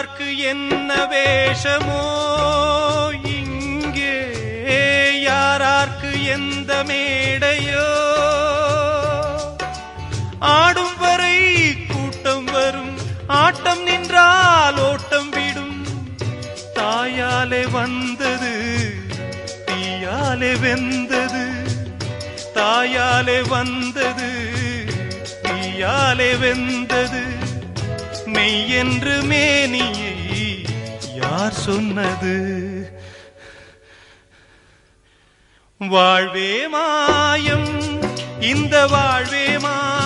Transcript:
யாரார்க்கு என்ன வேஷமோ இங்கே, யாரார்க்கு எந்த மேடையோ, ஆடும் வரை கூட்டம் வரும், ஆட்டம் நின்றால் ஓட்டம் விடும். தாயாலே வந்தது தீயாலே வெந்தது, தாயாலே வந்தது தீயாலே வெந்தது. மெய் என்று மேனியை யார் சொன்னது? வாழ்வே மாயம், இந்த வாழ்வே மாயம்.